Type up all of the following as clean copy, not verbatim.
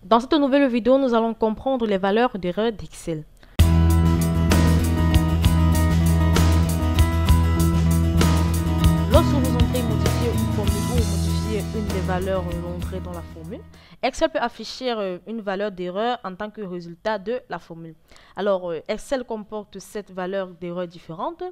Dans cette nouvelle vidéo, nous allons comprendre les valeurs d'erreur d'Excel. Lorsque vous entrez modifier une formule ou modifier une des valeurs entrées dans la formule, Excel peut afficher une valeur d'erreur en tant que résultat de la formule. Alors, Excel comporte 7 valeurs d'erreur différentes.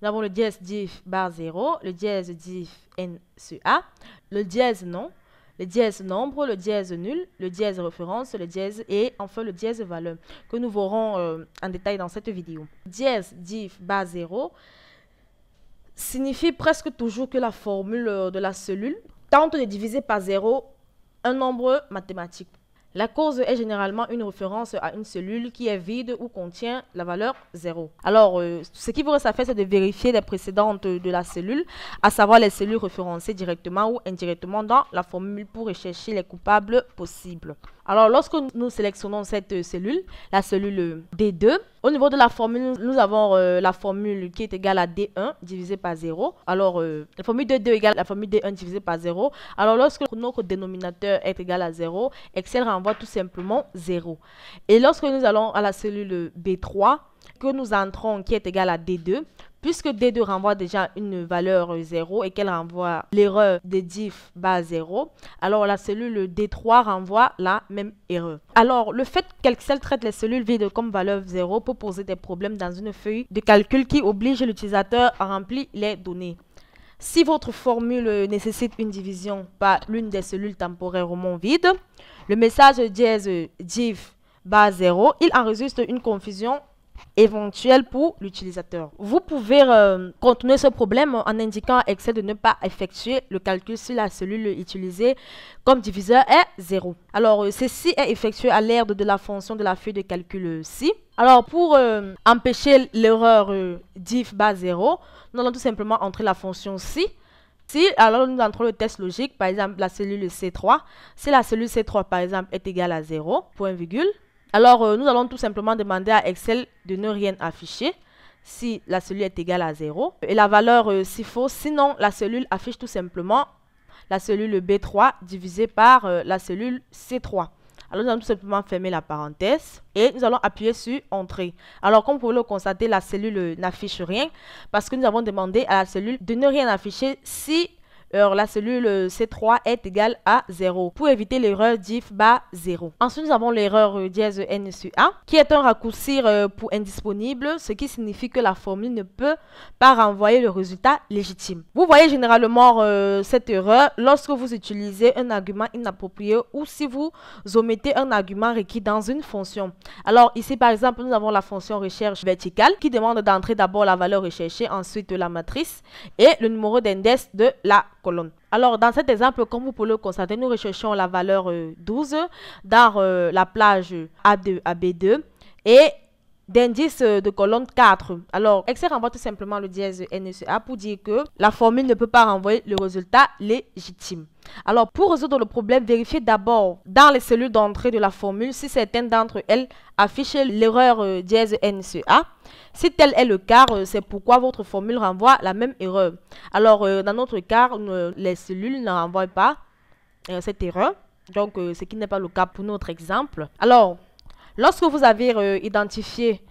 Nous avons le dièse diff bar 0, le dièse diff NCA, le dièse non, le dièse nombre, le dièse nul, le dièse référence, le dièse et enfin le dièse valeur que nous verrons en détail dans cette vidéo. Dièse diff bar 0 signifie presque toujours que la formule de la cellule tente de diviser par 0 un nombre mathématique. La cause est généralement une référence à une cellule qui est vide ou contient la valeur 0. Alors, ce qui vous reste à faire, c'est de vérifier les précédentes de la cellule, à savoir les cellules référencées directement ou indirectement dans la formule pour rechercher les coupables possibles. Alors, lorsque nous sélectionnons cette cellule, la cellule D2, au niveau de la formule, nous avons la formule qui est égale à D1 divisé par 0. Alors, la formule D2 égale la formule D1 divisé par 0. Alors, lorsque notre dénominateur est égal à 0, Excel renvoie tout simplement 0. Et lorsque nous allons à la cellule B3, que nous entrons qui est égale à D2, puisque D2 renvoie déjà une valeur 0 et qu'elle renvoie l'erreur de diff bar 0, alors la cellule D3 renvoie la même erreur. Alors, le fait qu'Excel traite les cellules vides comme valeur 0 peut poser des problèmes dans une feuille de calcul qui oblige l'utilisateur à remplir les données. Si votre formule nécessite une division par l'une des cellules temporairement vides, le message dièse diff bar 0, il en résulte une confusion éventuelle pour l'utilisateur. Vous pouvez contourner ce problème en indiquant à Excel de ne pas effectuer le calcul si la cellule utilisée comme diviseur est 0. Alors, ceci est effectué à l'aide de la fonction de la feuille de calcul si. Alors, pour empêcher l'erreur diff bar 0, nous allons tout simplement entrer la fonction si. Si, alors nous entrons le test logique, par exemple la cellule C3. Si la cellule C3, par exemple, est égale à 0, point virgule, alors nous allons tout simplement demander à Excel de ne rien afficher si la cellule est égale à 0. Et la valeur si faux, sinon la cellule affiche tout simplement la cellule B3 divisée par la cellule C3. Alors nous allons tout simplement fermer la parenthèse et nous allons appuyer sur Entrée. Alors comme vous pouvez le constater, la cellule n'affiche rien parce que nous avons demandé à la cellule de ne rien afficher si la cellule C3 est égale à 0 pour éviter l'erreur diff bar 0. Ensuite, nous avons l'erreur dièse NCA qui est un raccourci pour indisponible, ce qui signifie que la formule ne peut pas renvoyer le résultat légitime. Vous voyez généralement cette erreur lorsque vous utilisez un argument inapproprié ou si vous omettez un argument requis dans une fonction. Alors ici, par exemple, nous avons la fonction recherche verticale qui demande d'entrer d'abord la valeur recherchée, ensuite la matrice et le numéro d'index de la colonne. Alors, dans cet exemple, comme vous pouvez le constater, nous recherchons la valeur 12 dans la plage A2 à B2 et d'indice de colonne 4. Alors, Excel renvoie tout simplement le dièse NCA pour dire que la formule ne peut pas renvoyer le résultat légitime. Alors, pour résoudre le problème, vérifiez d'abord dans les cellules d'entrée de la formule si certaines d'entre elles affichent l'erreur dièse NCA. Si tel est le cas, c'est pourquoi votre formule renvoie la même erreur. Alors, dans notre cas, les cellules ne renvoient pas cette erreur. Donc, ce qui n'est pas le cas pour notre exemple. Alors, lorsque vous avez identifié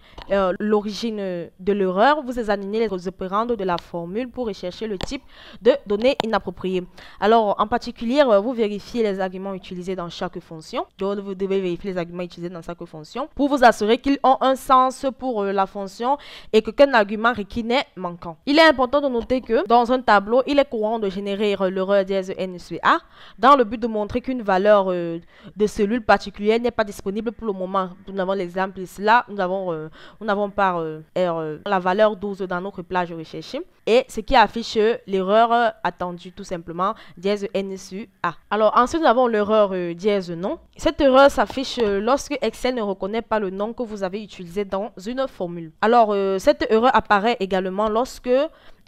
l'origine de l'erreur, vous examinez les opérandes de la formule pour rechercher le type de données inappropriées. Alors, en particulier, vous vérifiez les arguments utilisés dans chaque fonction. Donc, vous devez vérifier les arguments utilisés dans chaque fonction pour vous assurer qu'ils ont un sens pour la fonction et qu'aucun argument requis n'est manquant. Il est important de noter que dans un tableau, il est courant de générer l'erreur dièse NCA dans le but de montrer qu'une valeur de cellule particulière n'est pas disponible pour le moment. Nous avons l'exemple ici là, nous n'avons pas la valeur 12 dans notre plage recherchée et ce qui affiche l'erreur attendue tout simplement dièse NCA. Alors ensuite nous avons l'erreur dièse non. Cette erreur s'affiche lorsque Excel ne reconnaît pas le nom que vous avez utilisé dans une formule. Alors cette erreur apparaît également lorsque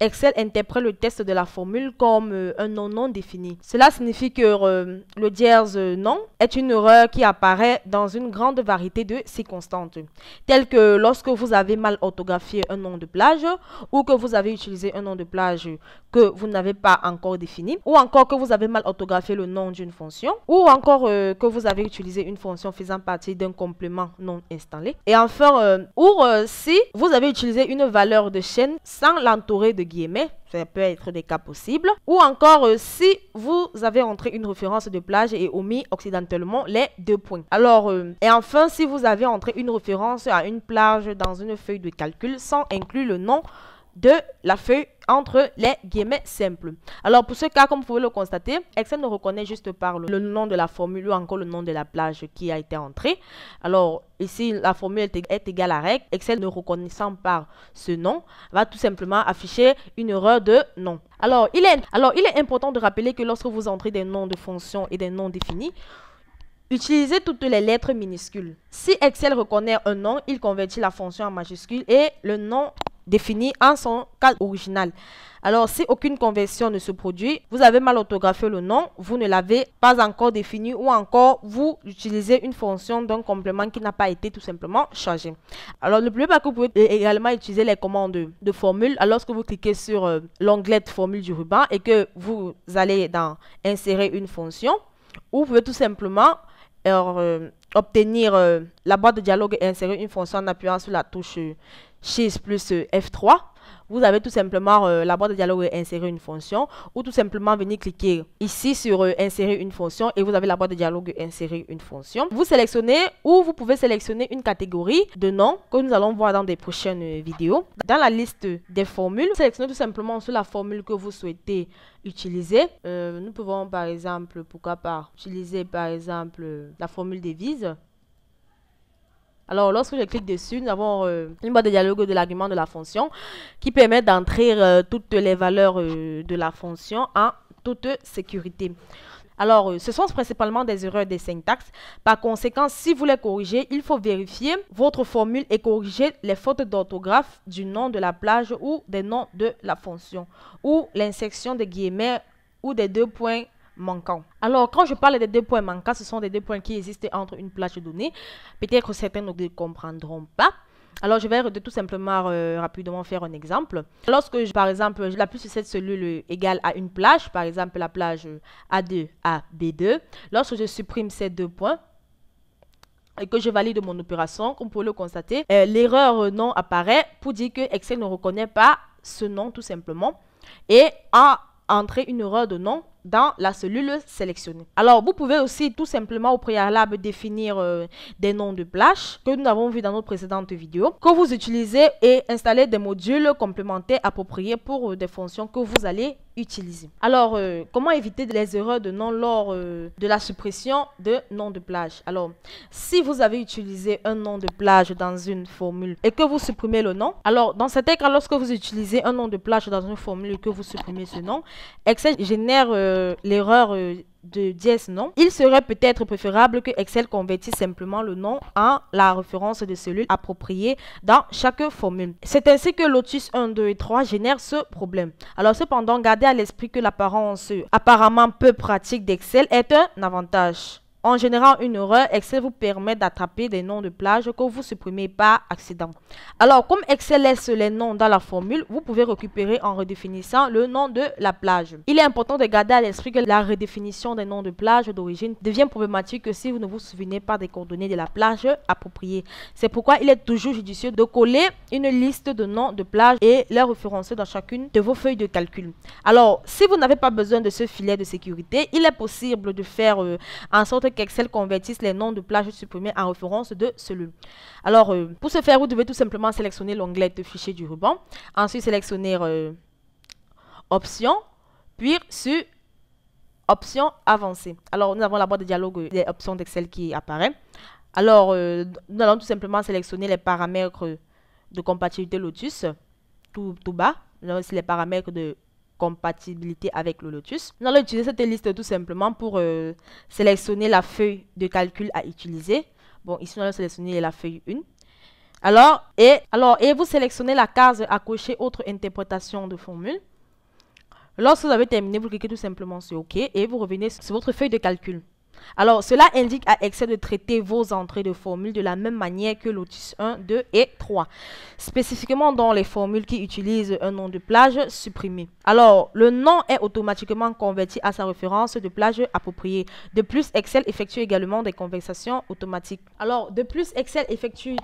Excel interprète le texte de la formule comme un nom non défini. Cela signifie que le dièse non est une erreur qui apparaît dans une grande variété de circonstances, telles que lorsque vous avez mal orthographié un nom de plage, ou que vous avez utilisé un nom de plage que vous n'avez pas encore défini, ou encore que vous avez mal orthographié le nom d'une fonction, ou encore que vous avez utilisé une fonction faisant partie d'un complément non installé. Et enfin, si vous avez utilisé une valeur de chaîne sans l'entourer de guillemets, ça peut être des cas possibles, ou encore si vous avez entré une référence de plage et omis accidentellement les deux points. Alors, et enfin, si vous avez entré une référence à une plage dans une feuille de calcul sans inclure le nom de la feuille entre les guillemets simples. Alors pour ce cas, comme vous pouvez le constater, Excel ne reconnaît juste pas le nom de la formule ou encore le nom de la plage qui a été entré. Alors ici, la formule est égale à règle. Excel ne reconnaissant pas ce nom, va tout simplement afficher une erreur de nom. Alors il est important de rappeler que lorsque vous entrez des noms de fonctions et des noms définis, utilisez toutes les lettres minuscules. Si Excel reconnaît un nom, il convertit la fonction en majuscule et le nom défini en son cas original. Alors, si aucune conversion ne se produit, vous avez mal orthographié le nom, vous ne l'avez pas encore défini ou encore vous utilisez une fonction d'un complément qui n'a pas été tout simplement changé. Alors, n'oubliez pas que vous pouvez également utiliser les commandes de formule. Alors, lorsque vous cliquez sur l'onglet de formule du ruban et que vous allez dans insérer une fonction, ou vous pouvez tout simplement obtenir la boîte de dialogue et insérer une fonction en appuyant sur la touche Shift plus F3. Vous avez tout simplement la boîte de dialogue et insérer une fonction, ou tout simplement venir cliquer ici sur insérer une fonction et vous avez la boîte de dialogue et insérer une fonction. Vous sélectionnez ou vous pouvez sélectionner une catégorie de noms que nous allons voir dans des prochaines vidéos. Dans la liste des formules, sélectionnez tout simplement sur la formule que vous souhaitez utiliser. Nous pouvons par exemple, pourquoi pas, utiliser par exemple la formule devise. Alors, lorsque je clique dessus, nous avons une boîte de dialogue de l'argument de la fonction qui permet d'entrer toutes les valeurs de la fonction en toute sécurité. Alors, ce sont principalement des erreurs de syntaxe. Par conséquent, si vous les corrigez, il faut vérifier votre formule et corriger les fautes d'orthographe du nom de la plage ou des noms de la fonction, ou l'insertion des guillemets ou des deux points manquants. Alors, quand je parle des deux points manquants, ce sont des deux points qui existent entre une plage de données. Peut-être que certains ne comprendront pas. Alors, je vais tout simplement rapidement faire un exemple. Lorsque, par exemple, je l'appuie sur cette cellule égale à une plage, par exemple la plage A2 à B2, lorsque je supprime ces deux points et que je valide mon opération, comme vous pouvez le constater, l'erreur non apparaît pour dire que Excel ne reconnaît pas ce nom tout simplement et a entré une erreur de nom dans la cellule sélectionnée. Alors, vous pouvez aussi tout simplement au préalable définir des noms de plage que nous avons vu dans notre précédente vidéo, que vous utilisez et installer des modules complémentaires appropriés pour des fonctions que vous allez utiliser. Alors, comment éviter les erreurs de nom lors de la suppression de nom de plage? Alors, si vous avez utilisé un nom de plage dans une formule et que vous supprimez le nom, alors dans cet cas, lorsque vous utilisez un nom de plage dans une formule et que vous supprimez ce nom, Excel génère l'erreur de dièse non. Il serait peut-être préférable que Excel convertisse simplement le nom en la référence de cellule appropriée dans chaque formule. C'est ainsi que Lotus 1, 2 et 3 génèrent ce problème. Alors cependant, gardez à l'esprit que l'apparence apparemment peu pratique d'Excel est un avantage. En générant une erreur, Excel vous permet d'attraper des noms de plage que vous supprimez par accident. Alors, comme Excel laisse les noms dans la formule, vous pouvez récupérer en redéfinissant le nom de la plage. Il est important de garder à l'esprit que la redéfinition des noms de plage d'origine devient problématique si vous ne vous souvenez pas des coordonnées de la plage appropriées. C'est pourquoi il est toujours judicieux de coller une liste de noms de plage et les référencer dans chacune de vos feuilles de calcul. Alors, si vous n'avez pas besoin de ce filet de sécurité, il est possible de faire en sorte qu'Excel convertisse les noms de plage supprimés en référence de celui. Alors, pour ce faire, vous devez tout simplement sélectionner l'onglet de fichier du ruban. Ensuite, sélectionner Options, puis sur Options avancées. Alors, nous avons la boîte de dialogue des options d'Excel qui apparaît. Alors, nous allons tout simplement sélectionner les paramètres de compatibilité Lotus, tout bas. Nous avons aussi les paramètres de compatibilité avec le Lotus. Nous allons utiliser cette liste tout simplement pour sélectionner la feuille de calcul à utiliser. Bon, ici, nous allons sélectionner la feuille 1. Et vous sélectionnez la case à cocher autre interprétation de formule. Lorsque vous avez terminé, vous cliquez tout simplement sur OK et vous revenez sur votre feuille de calcul. Alors, cela indique à Excel de traiter vos entrées de formules de la même manière que Lotus 1, 2 et 3, spécifiquement dans les formules qui utilisent un nom de plage supprimé. Alors, le nom est automatiquement converti à sa référence de plage appropriée. De plus, Excel effectue également des conversations automatiques. Alors, de plus, Excel effectue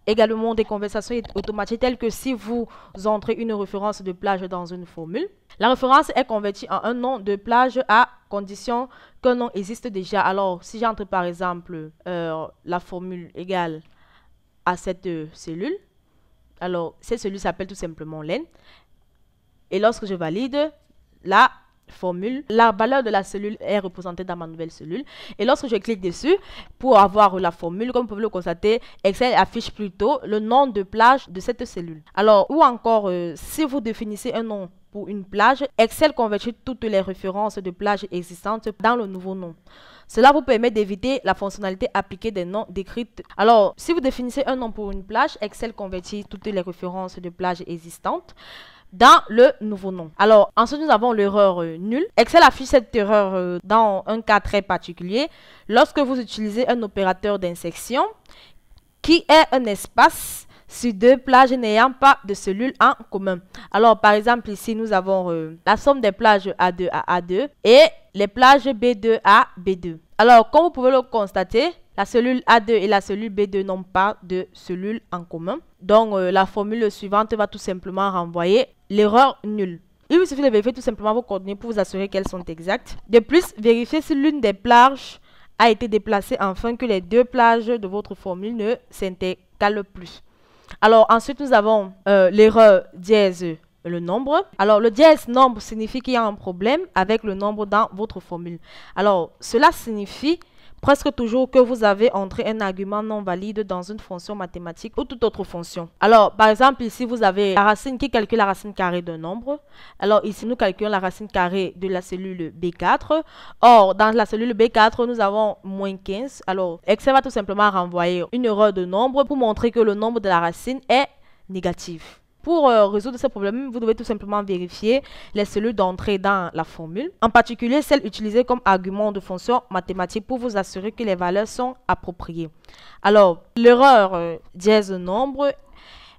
également des conversations automatiques telles que si vous entrez une référence de plage dans une formule, la référence est convertie en un nom de plage à condition qu'un nom existe déjà. Alors, si j'entre par exemple la formule égale à cette cellule, alors cette cellule s'appelle tout simplement len. Et lorsque je valide la formule, la valeur de la cellule est représentée dans ma nouvelle cellule. Et lorsque je clique dessus, pour avoir la formule, comme vous pouvez le constater, Excel affiche plutôt le nom de plage de cette cellule. Alors, ou encore, si vous définissez un nom pour une plage, Excel convertit toutes les références de plage existantes dans le nouveau nom. Cela vous permet d'éviter la fonctionnalité appliquée des noms décrits. Alors, si vous définissez un nom pour une plage, Excel convertit toutes les références de plage existantes dans le nouveau nom. Alors, ensuite, nous avons l'erreur nulle. Excel affiche cette erreur dans un cas très particulier lorsque vous utilisez un opérateur d'insertion qui est un espace sur deux plages n'ayant pas de cellules en commun. Alors, par exemple, ici, nous avons la somme des plages A2 à A2 et les plages B2 à B2. Alors, comme vous pouvez le constater, la cellule A2 et la cellule B2 n'ont pas de cellules en commun. Donc, la formule suivante va tout simplement renvoyer l'erreur nulle. Il vous suffit de vérifier tout simplement vos coordonnées pour vous assurer qu'elles sont exactes. De plus, vérifiez si l'une des plages a été déplacée afin que les deux plages de votre formule ne s'intercalent plus. Alors, ensuite, nous avons l'erreur dièse le nombre. Alors, le dièse nombre signifie qu'il y a un problème avec le nombre dans votre formule. Alors, cela signifie presque toujours que vous avez entré un argument non valide dans une fonction mathématique ou toute autre fonction. Alors, par exemple, ici, vous avez la racine qui calcule la racine carrée d'un nombre. Alors, ici, nous calculons la racine carrée de la cellule B4. Or, dans la cellule B4, nous avons moins 15. Alors, Excel va tout simplement renvoyer une erreur de nombre pour montrer que le nombre de la racine est négatif. Pour résoudre ce problème, vous devez tout simplement vérifier les cellules d'entrée dans la formule, en particulier celles utilisées comme argument de fonction mathématique pour vous assurer que les valeurs sont appropriées. Alors, l'erreur dièse nombre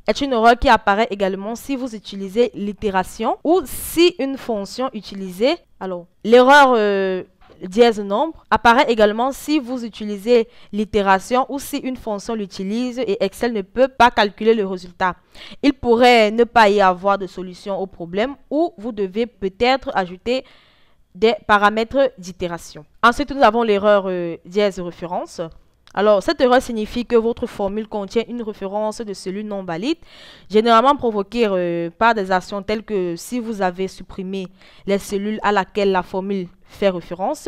est une erreur qui apparaît également si vous utilisez l'itération ou si une fonction utilisée. Alors, l'erreur dièse nombre apparaît également si vous utilisez l'itération ou si une fonction l'utilise et Excel ne peut pas calculer le résultat. Il pourrait ne pas y avoir de solution au problème ou vous devez peut-être ajouter des paramètres d'itération. Ensuite, nous avons l'erreur dièse référence. Alors, cette erreur signifie que votre formule contient une référence de cellule non valide, généralement provoquée par des actions telles que si vous avez supprimé les cellules à laquelle la formule fait référence,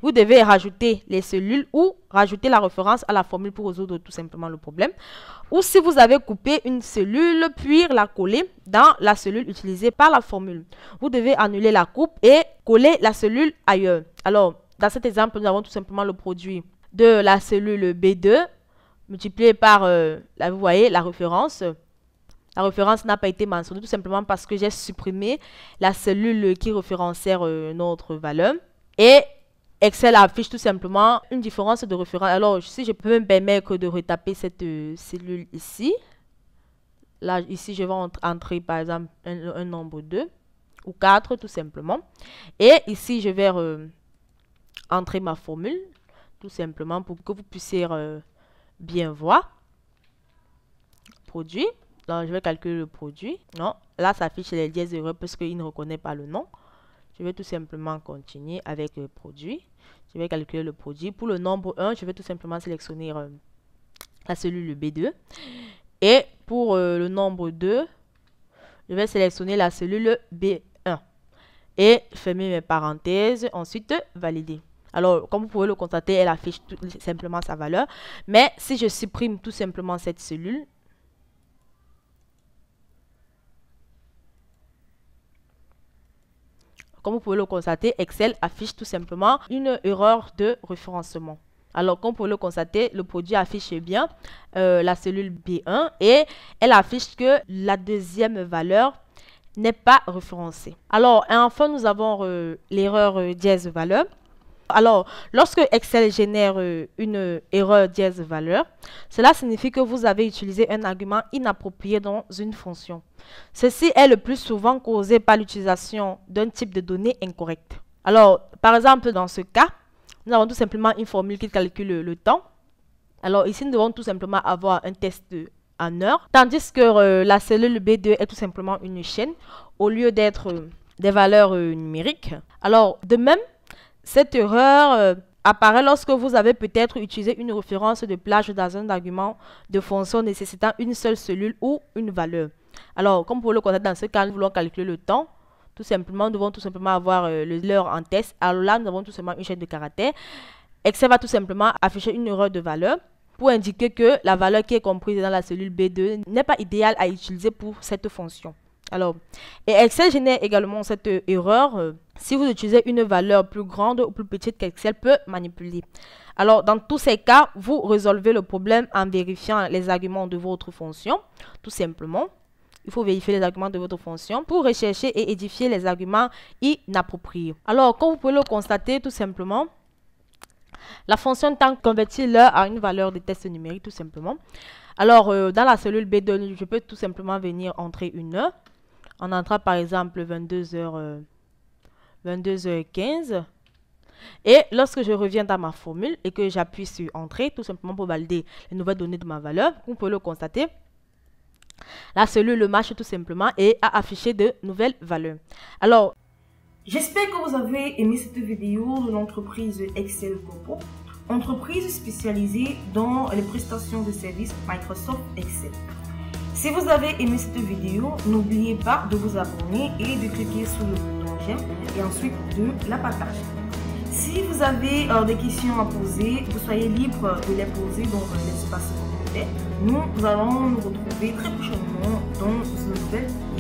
vous devez rajouter les cellules ou rajouter la référence à la formule pour résoudre tout simplement le problème. Ou si vous avez coupé une cellule puis la coller dans la cellule utilisée par la formule, vous devez annuler la coupe et coller la cellule ailleurs. Alors, dans cet exemple, nous avons tout simplement le produit de la cellule B2 multiplié par, vous voyez, la référence. La référence n'a pas été mentionnée tout simplement parce que j'ai supprimé la cellule qui référenciait notre valeur. Et Excel affiche tout simplement une différence de référence. Alors, si je peux me permettre de retaper cette cellule ici. Là, ici, je vais entrer par exemple un nombre 2 ou 4 tout simplement. Et ici, je vais entrer ma formule tout simplement pour que vous puissiez bien voir. Produit. Donc, je vais calculer le produit. Non, là, ça affiche les dièses erreurs parce qu'il ne reconnaît pas le nom. Je vais tout simplement continuer avec le produit. Je vais calculer le produit. Pour le nombre 1, je vais tout simplement sélectionner la cellule B2. Et pour le nombre 2, je vais sélectionner la cellule B1. Et fermer mes parenthèses. Ensuite, valider. Alors, comme vous pouvez le constater, elle affiche tout simplement sa valeur. Mais si je supprime tout simplement cette cellule, comme vous pouvez le constater, Excel affiche tout simplement une erreur de référencement. Alors, comme vous pouvez le constater, le produit affiche bien la cellule B1 et elle affiche que la deuxième valeur n'est pas référencée. Alors, enfin, nous avons l'erreur dièse valeur. Alors, lorsque Excel génère une erreur dièse valeur, cela signifie que vous avez utilisé un argument inapproprié dans une fonction. Ceci est le plus souvent causé par l'utilisation d'un type de données incorrect. Alors, par exemple, dans ce cas, nous avons tout simplement une formule qui calcule le temps. Alors, ici, nous devons tout simplement avoir un test en heure, tandis que la cellule B2 est tout simplement une chaîne au lieu d'être des valeurs numériques. Alors, de même, cette erreur apparaît lorsque vous avez peut-être utilisé une référence de plage dans un argument de fonction nécessitant une seule cellule ou une valeur. Alors, comme pour le constater dans ce cas, nous voulons calculer le temps. Tout simplement, nous devons tout simplement avoir l'heure en test. Alors là, nous avons tout simplement une chaîne de caractères. Excel va tout simplement afficher une erreur de valeur pour indiquer que la valeur qui est comprise dans la cellule B2 n'est pas idéale à utiliser pour cette fonction. Alors, et Excel génère également cette erreur si vous utilisez une valeur plus grande ou plus petite qu'Excel peut manipuler. Alors, dans tous ces cas, vous résolvez le problème en vérifiant les arguments de votre fonction. Tout simplement, il faut vérifier les arguments de votre fonction pour rechercher et édifier les arguments inappropriés. Alors, comme vous pouvez le constater, tout simplement, la fonction temps convertit l'heure à une valeur de test numérique, tout simplement. Alors, dans la cellule B2, je peux tout simplement venir entrer une heure. On entra par exemple 22h15. Et lorsque je reviens dans ma formule et que j'appuie sur Entrée, tout simplement pour valider les nouvelles données de ma valeur, vous pouvez le constater, la cellule marche tout simplement et a affiché de nouvelles valeurs. Alors, j'espère que vous avez aimé cette vidéo de l'entreprise Excel Corpo, entreprise spécialisée dans les prestations de services Microsoft Excel. Si vous avez aimé cette vidéo, n'oubliez pas de vous abonner et de cliquer sur le bouton j'aime et ensuite de la partager. Si vous avez des questions à poser, vous soyez libre de les poser dans l'espace commentaire. Nous allons nous retrouver très prochainement dans une nouvelle vidéo.